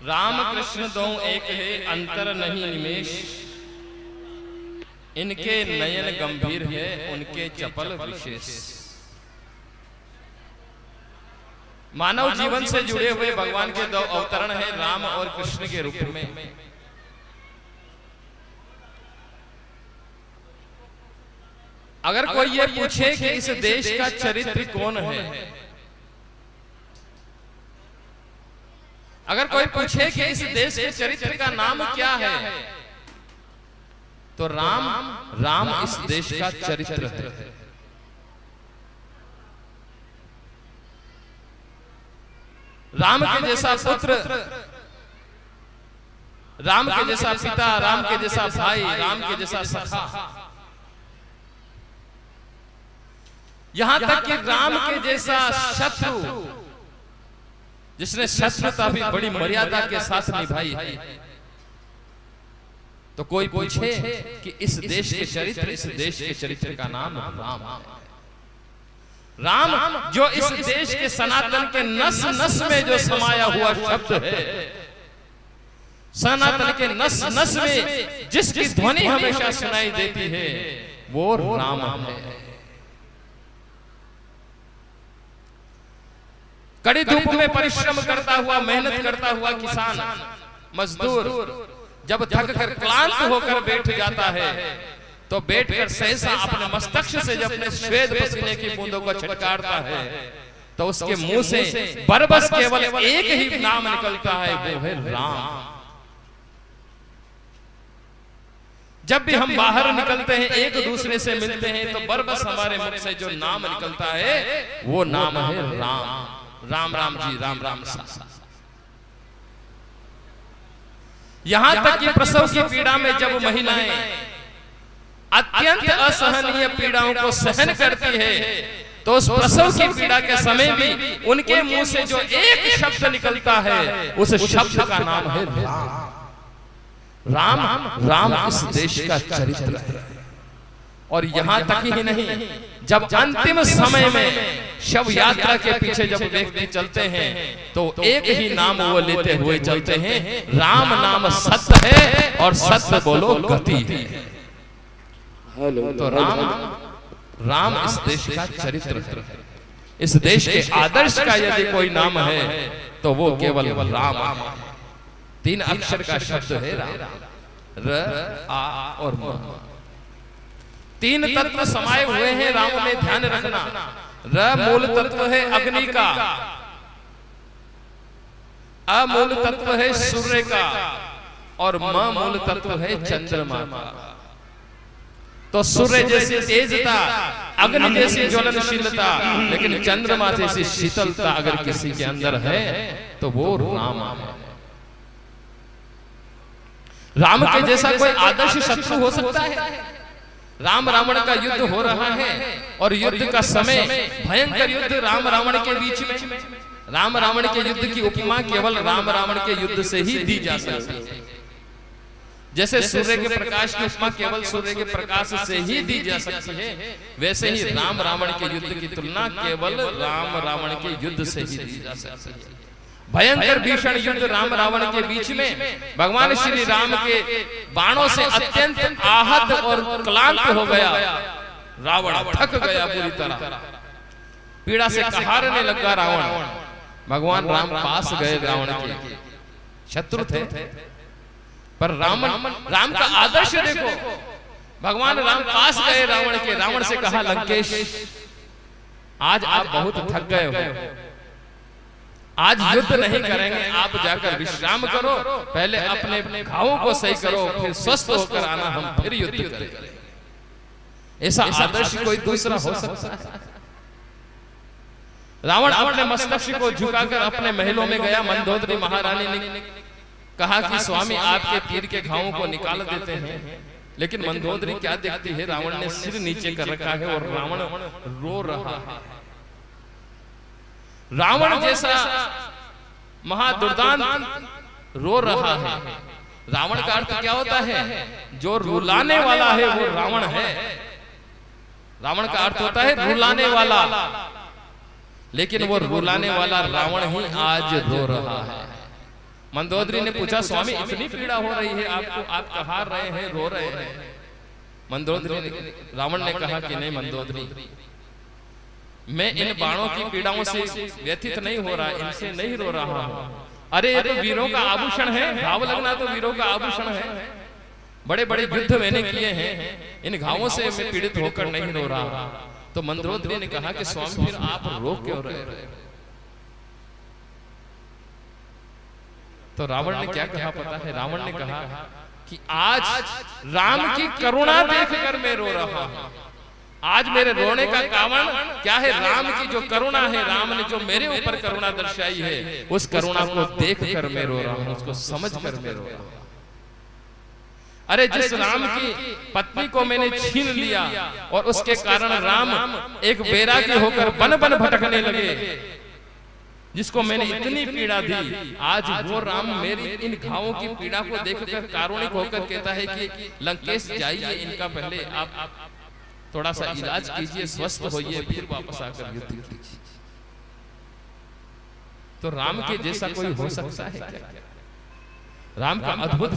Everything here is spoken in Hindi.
राम कृष्ण दो एक है, अंतर नहीं निमेश। इनके नयन गंभीर है, उनके चपल विशेष। मानव जीवन से जुड़े हुए भगवान के दो अवतरण हैं, राम और कृष्ण के रूप में। अगर कोई ये पूछे कि इस देश का चरित्र कौन है, अगर कोई पूछे कि इस देश के चरित्र का नाम क्या है, तो राम इस देश का चरित्र है। राम के जैसा पुत्र, राम के जैसा पिता, राम के जैसा भाई, राम के जैसा सखा, यहां तक कि राम के जैसा शत्रु, जिसने शत्रुता भी बड़ी मर्यादा के साथ निभाई है। तो कोई पूछे कि इस देश के चरित्र, इस देश के चरित्र का नाम राम है। राम जो इस देश के सनातन के नस नस में जो समाया हुआ शब्द है, सनातन के नस नस में जिसकी ध्वनि हमेशा सुनाई देती है, वो राम है। कड़ी धूप में परिश्रम करता हुआ, मेहनत करता हुआ किसान मजदूर जब थक कर क्लांत होकर बैठ जाता है, तो बैठकर सहसा अपने मस्तक से जब अपने श्वेत पसीने की बूंदों को छिटकारता है, तो उसके मुंह से बरबस केवल एक ही नाम निकलता है, वो है राम। जब भी हम बाहर निकलते हैं, एक दूसरे से मिलते हैं, तो बरबस हमारे मुख से जो नाम निकलता है, वो नाम है राम। राम राम जी, राम राम सा। यहां तक कि प्रसव की पीड़ा में जब महिलाएं अत्यंत असहनीय पीड़ाओं को सहन करती है, तो उस प्रसव की पीड़ा के समय भी उनके मुंह से जो एक शब्द निकलता है, उस शब्द का नाम है राम। राम इस देश का चरित्र है। और यहां तक ही नहीं, जब अंतिम समय में शव यात्रा के पीछे जब व्यक्ति चलते हैं, तो एक ही नाम वो लेते हुए चलते हैं, राम नाम सत्य है और सत्य बोलो गति है। तो राम इस देश का चरित्र है। इस देश के आदर्श का यदि कोई नाम है, तो वो केवल राम है। 3 अक्षर का शब्द है राम, र आ और म। 3 तत्व समाये हुए हैं राम में, ध्यान रखना। र मूल तत्व है अग्नि का, अ मूल तत्व है सूर्य का, और म मूल तत्व है चंद्रमा का। तो सूर्य जैसी तेजता, अग्नि जैसी ज्वलनशीलता, लेकिन चंद्रमा जैसी शीतलता अगर किसी के अंदर है, तो वो राम है। राम के जैसा कोई आदर्श शत्रु हो सकता है? राम रावण का युद्ध हो रहा है, और युद्ध का समय भयंकर युद्ध राम रावण के बीच में। राम रावण के युद्ध की उपमा केवल राम रावण के युद्ध से ही दी जा सकती है। जैसे सूर्य के प्रकाश की उपमा केवल सूर्य के प्रकाश से ही दी जा सकती है, वैसे ही राम रावण के युद्ध की तुलना केवल राम रावण के युद्ध से ही दी जा सकती है। भयंकर भीषण युद्ध राम रावण के बीच में भगवान श्री राम के बाणों से अत्यंत आहत और क्लांत हो गया रावण, थक गया पूरी तरह, पीड़ा से कहारने लगा रावण। भगवान राम पास गए, रावण के शत्रु थे, पर राम का आदर्श देखो। भगवान राम पास गए रावण के, रावण से कहा, लंकेश आज आप बहुत थक गए हो, आज युद्ध नहीं करेंगे, आप जाकर विश्राम करो, पहले अपने घावों को सही करो, फिर स्वस्थ होकर आना, हम फिर युद्ध करेंगे। ऐसा आदर्श कोई दूसरा हो सकता है? रावण अपने मस्तक को झुकाकर अपने महलों में गया। मंदोदरी महारानी ने कहा कि स्वामी आपके तीर के घावों को निकाल देते हैं, लेकिन मंदोदरी क्या देखती है, रावण ने सिर नीचे कर रखा है और रावण रो रहा है। रावण जैसा महादुर्दान रो रहा है। रावण का अर्थ क्या होता है? जो रुलाने वाला है वो रावण है। रावण का अर्थ होता है रुलाने वाला, लेकिन वो रुलाने वाला रावण ही आज रो रहा है। मंदोदरी ने पूछा, स्वामी इतनी पीड़ा हो रही है आपको, आप कहार रहे हैं, रो रहे हैं। रावण ने कहा कि नहीं मंदोदरी, मैं इन बाणों की पीड़ाओं से व्यथित नहीं हो रहा, इनसे नहीं रो रहा हूं। अरे ये तो वीरों का आभूषण है, घाव लगना तो वीरों का आभूषण है। बड़े बड़े युद्ध मैंने किए हैं, इन घावों से मैं पीड़ित होकर नहीं रो रहा। तो मंदोदरी ने कहा कि स्वामी फिर आप रो क्यों रहे? तो रावण ने क्या कहा पता है? रावण ने कहा कि आज राम की करुणा देखकर मैं रो रहा हूं। आज मेरे रोने का कारण क्या है? राम की जो करुणा है, राम ने जो मेरे ऊपर करुणा दर्शाई है, उस करुणा को देखकर मैं रो रहा हूं, उसको समझकर मैं रो रहा हूं। अरे जिस राम की पत्नी को मैंने छीन लिया और उसके कारण राम एक बैरागी होकर बन बन भटकने लगे, जिसको मैंने इतनी पीड़ा दी, आज वो राम मेरी इन घावों की पीड़ा को देखकर कारुणिक होकर कहता है कि लंकेश जाइए, इनका पहले आप थोड़ा सा इलाज कीजिए, स्वस्थ होइए, फिर वापस आकर युद्ध कीजिए। तो राम के जैसा कोई हो सकता है क्या? राम का अद्भुत